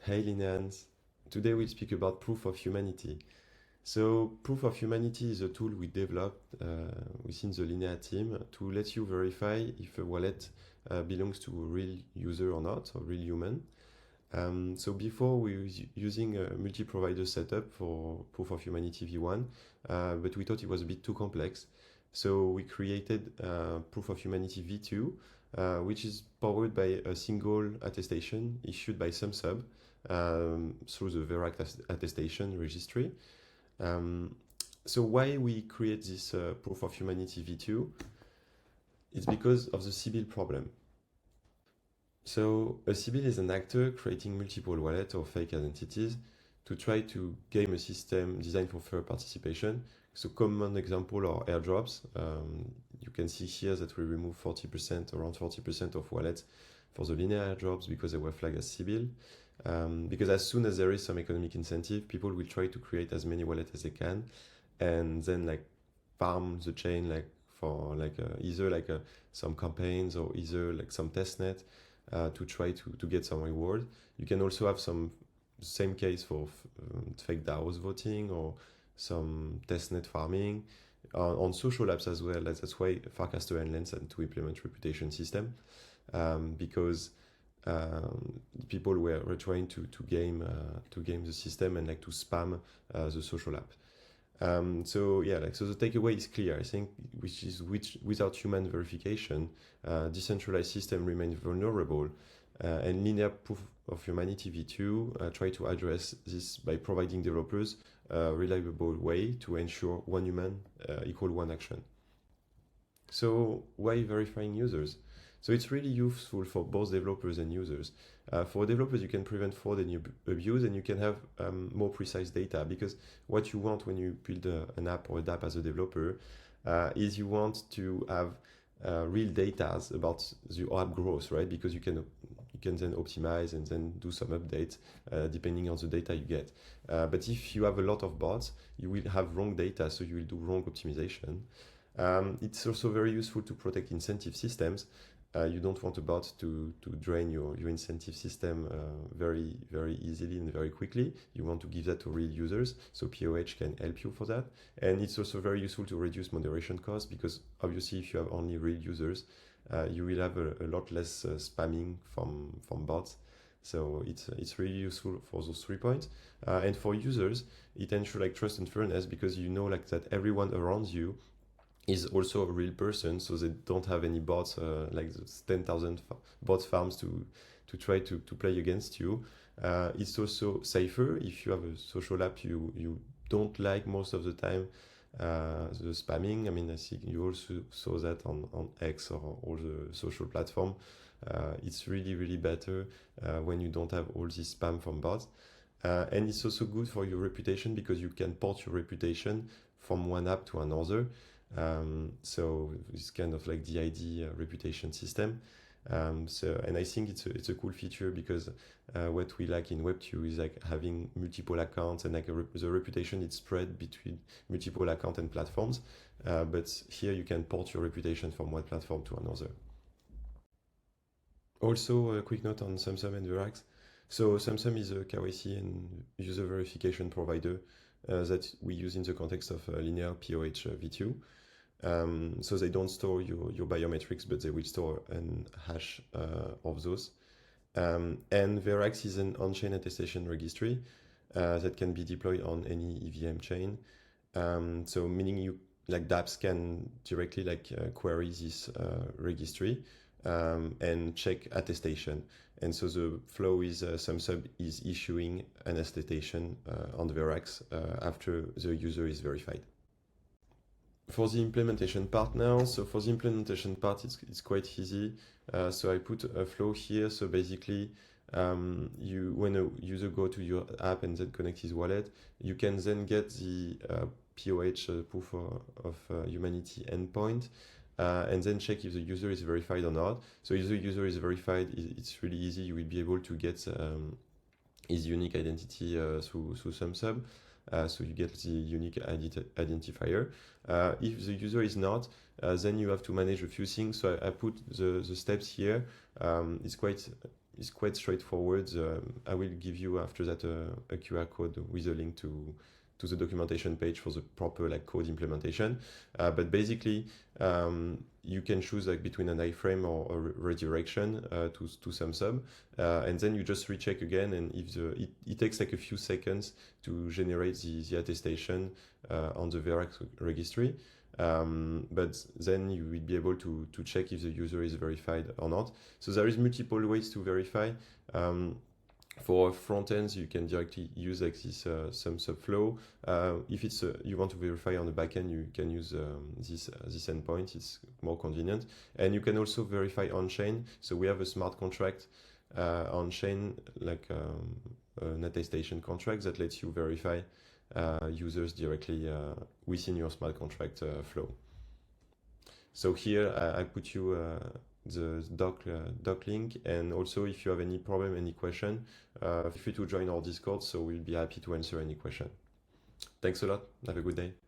Hey Lineans, today we'll speak about proof of humanity. So proof of humanity is a tool we developed within the Linea team to let you verify if a wallet belongs to a real user or not, or real human. So before we were using a multi-provider setup for proof of humanity v1, but we thought it was a bit too complex. So we created proof of humanity v2, which is powered by a single attestation issued by SumSub through the Verax attestation registry. So why we create this proof of humanity v2? It's because of the Sibyl problem. So a Sibyl is an actor creating multiple wallets or fake identities to try to game a system designed for fair participation. So common example are airdrops. You can see here that we remove 40%, around 40% of wallets for the Linea airdrops because they were flagged as Sibyl. Because as soon as there is some economic incentive, people will try to create as many wallets as they can, and then like farm the chain like for either some campaigns or either like some testnet to try to get some reward. You can also have some same case for fake DAOs voting or some testnet farming on social apps as well. That's why Farcaster and Lens had to implement reputation system because people were trying to game the system and like to spam the social app. So the takeaway is clear, I think, which without human verification, decentralized system remains vulnerable, and Linea proof of humanity v2 try to address this by providing developers a reliable way to ensure one human equal one action. So why verifying users? So it's really useful for both developers and users. For developers, you can prevent fraud and abuse, and you can have more precise data, because what you want when you build an app or a DApp as a developer is you want to have real data about your app growth, right? Because you can then optimize and then do some updates depending on the data you get. But if you have a lot of bots, you will have wrong data, so you will do wrong optimization. It's also very useful to protect incentive systems. You don't want a bot to drain your incentive system very easily and very quickly. You want to give that to real users, so POH can help you for that. And it's also very useful to reduce moderation costs, because obviously if you have only real users, you will have a lot less spamming from bots. So it's really useful for those 3 points. And for users, it ensures like trust and fairness, because you know like that everyone around you is also a real person, so they don't have any bots like 10,000 bot farms to try to play against you. It's also safer if you have a social app you don't like most of the time the spamming. I mean, I think you also saw that on X or all the social platform. It's really better when you don't have all this spam from bots. And it's also good for your reputation, because you can port your reputation from one app to another. So it's kind of like the ID reputation system. And I think it's a cool feature, because what we like in Web2 is like having multiple accounts, and like the reputation is spread between multiple accounts and platforms. But here you can port your reputation from one platform to another. Also, a quick note on SumSub and Verax. So SumSub is a KYC and user verification provider that we use in the context of Linea POH v2. So they don't store your biometrics, but they will store an hash of those. And Verax is an onchain attestation registry that can be deployed on any EVM chain. So meaning you like dApps can directly query this registry and check attestation. And so the flow is SumSub is issuing an attestation on Verax after the user is verified. For the implementation part now, so for the implementation part, it's quite easy. So I put a flow here. So basically, when a user go to your app and then connect his wallet, you can then get the POH proof of humanity endpoint, and then check if the user is verified or not. So if the user is verified, it's really easy. You will be able to get his unique identity through SumSub. So you get the unique identifier. If the user is not, then you have to manage a few things. So I put the steps here. It's quite is quite straightforward. I will give you after that a QR code with a link to the documentation page for the proper like code implementation. But basically, you can choose like between an iframe or a redirection to SumSub, and then you just recheck again. And if it takes like a few seconds to generate the attestation on the Verax registry. But then you will be able to check if the user is verified or not. So there is multiple ways to verify. For front ends, you can directly use like this SumSub flow. If it's you want to verify on the backend, you can use this endpoint. It's more convenient, and you can also verify on-chain. So we have a smart contract on-chain, like an attestation contract that lets you verify users directly within your smart contract flow. So here I put you the doc link, and also if you have any problem, any question, feel free to join our Discord, so we'll be happy to answer any question. Thanks a lot. Have a good day.